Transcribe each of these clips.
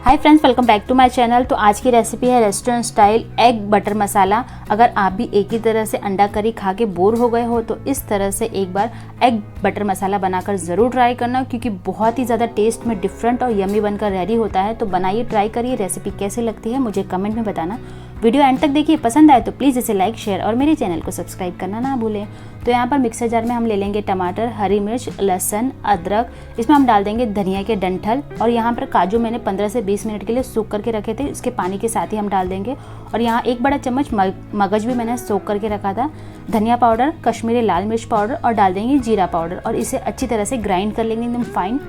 Hi friends, welcome back to my channel. तो आज की रेसिपी है restaurant style egg butter masala. अगर आप भी एक ही तरह से अंडा करी खा के बोर हो गए हो तो इस तरह से एक बार एग बटर मसाला बनाकर ज़रूर ट्राई करना, क्योंकि बहुत ही ज़्यादा टेस्ट में डिफरेंट और यमी बनकर रेडी होता है। तो बनाइए, ट्राई करिए। रेसिपी कैसी लगती है मुझे कमेंट में बताना। वीडियो एंड तक देखिए, पसंद आए तो प्लीज़ इसे लाइक, शेयर और मेरे चैनल को सब्सक्राइब करना ना भूलें। तो यहाँ पर मिक्सर जार में हम ले लेंगे टमाटर, हरी मिर्च, लहसुन, अदरक। इसमें हम डाल देंगे धनिया के डंठल, और यहाँ पर काजू मैंने 15 से 20 मिनट के लिए सूख करके रखे थे, इसके पानी के साथ ही हम डाल देंगे। और यहाँ 1 बड़ा चम्मच मगज भी मैंने सोख करके रखा था। धनिया पाउडर, कश्मीरी लाल मिर्च पाउडर और डाल देंगे जीरा पाउडर, और इसे अच्छी तरह से ग्राइंड कर लेंगे एकदम फाइन।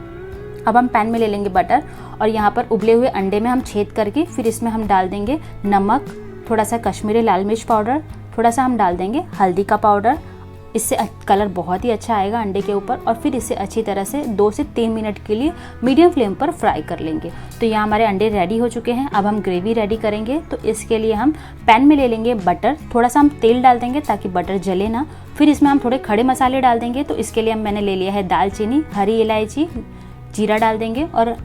अब हम पैन में ले लेंगे बटर, और यहाँ पर उबले हुए अंडे में हम छेद करके फिर इसमें हम डाल देंगे नमक, थोड़ा सा कश्मीरी लाल मिर्च पाउडर, थोड़ा सा हम डाल देंगे हल्दी का पाउडर। इससे कलर बहुत ही अच्छा आएगा अंडे के ऊपर। और फिर इसे अच्छी तरह से 2 से 3 मिनट के लिए मीडियम फ्लेम पर फ्राई कर लेंगे। तो यहाँ हमारे अंडे रेडी हो चुके हैं। अब हम ग्रेवी रेडी करेंगे। तो इसके लिए हम पैन में ले लेंगे बटर, थोड़ा सा हम तेल डाल देंगे ताकि बटर जले ना। फिर इसमें हम थोड़े खड़े मसाले डाल देंगे। तो इसके लिए मैंने ले लिया है दालचीनी, हरी इलायची, जीरा डाल देंगे, और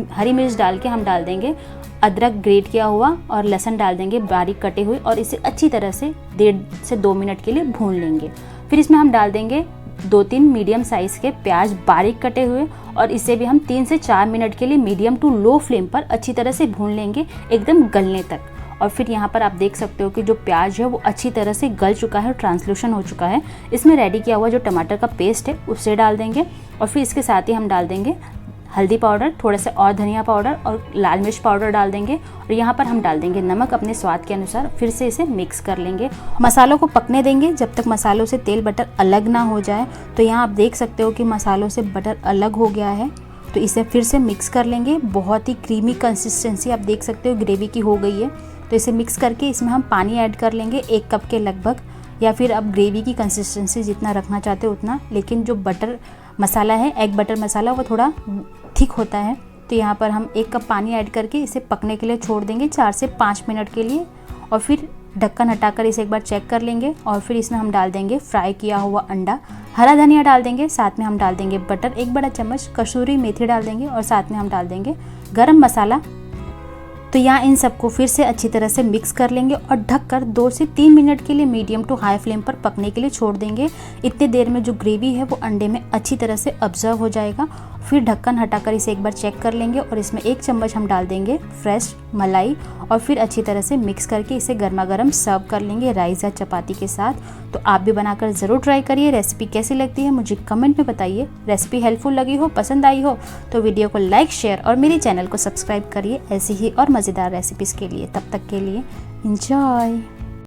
हरी मिर्च डाल के हम डाल देंगे अदरक ग्रेट किया हुआ, और लहसुन डाल देंगे बारीक कटे हुए, और इसे अच्छी तरह से 1.5 से 2 मिनट के लिए भून लेंगे। फिर इसमें हम डाल देंगे 2-3 मीडियम साइज़ के प्याज बारीक कटे हुए, और इसे भी हम 3 से 4 मिनट के लिए मीडियम टू लो फ्लेम पर अच्छी तरह से भून लेंगे, एकदम गलने तक। और फिर यहाँ पर आप देख सकते हो कि जो प्याज है वो अच्छी तरह से गल चुका है, ट्रांसलूशन हो चुका है। इसमें रेडी किया हुआ जो टमाटर का पेस्ट है उसे डाल देंगे, और फिर इसके साथ ही हम डाल देंगे हल्दी पाउडर, थोड़ा सा और धनिया पाउडर और लाल मिर्च पाउडर डाल देंगे। और यहाँ पर हम डाल देंगे नमक अपने स्वाद के अनुसार। फिर से इसे मिक्स कर लेंगे। मसालों को पकने देंगे जब तक मसालों से तेल बटर अलग ना हो जाए। तो यहाँ आप देख सकते हो कि मसालों से बटर अलग हो गया है। तो इसे फिर से मिक्स कर लेंगे। बहुत ही क्रीमी कंसिस्टेंसी आप देख सकते हो ग्रेवी की हो गई है। तो इसे मिक्स करके इसमें हम पानी ऐड कर लेंगे 1 कप के लगभग, या फिर आप ग्रेवी की कंसिस्टेंसी जितना रखना चाहते हो उतना। लेकिन जो बटर मसाला है, एग बटर मसाला, वो थोड़ा थिक होता है। तो यहाँ पर हम 1 कप पानी ऐड करके इसे पकने के लिए छोड़ देंगे 4 से 5 मिनट के लिए। और फिर ढक्कन हटाकर इसे एक बार चेक कर लेंगे। और फिर इसमें हम डाल देंगे फ्राई किया हुआ अंडा, हरा धनिया डाल देंगे, साथ में हम डाल देंगे बटर 1 बड़ा चम्मच, कसूरी मेथी डाल देंगे, और साथ में हम डाल देंगे गरम मसाला। तो यहाँ इन सबको फिर से अच्छी तरह से मिक्स कर लेंगे, और ढककर 2 से 3 मिनट के लिए मीडियम टू हाई फ्लेम पर पकने के लिए छोड़ देंगे। इतने देर में जो ग्रेवी है वो अंडे में अच्छी तरह से ऑब्जर्व हो जाएगा। फिर ढक्कन हटाकर इसे एक बार चेक कर लेंगे, और इसमें 1 चम्मच हम डाल देंगे फ्रेश मलाई, और फिर अच्छी तरह से मिक्स करके इसे गर्मा गर्म सर्व कर लेंगे राइस या चपाती के साथ। तो आप भी बनाकर ज़रूर ट्राई करिए। रेसिपी कैसी लगती है मुझे कमेंट में बताइए। रेसिपी हेल्पफुल लगी हो, पसंद आई हो तो वीडियो को लाइक, शेयर और मेरे चैनल को सब्सक्राइब करिए ऐसी ही और मज़ेदार रेसिपीज़ के लिए। तब तक के लिए एंजॉय।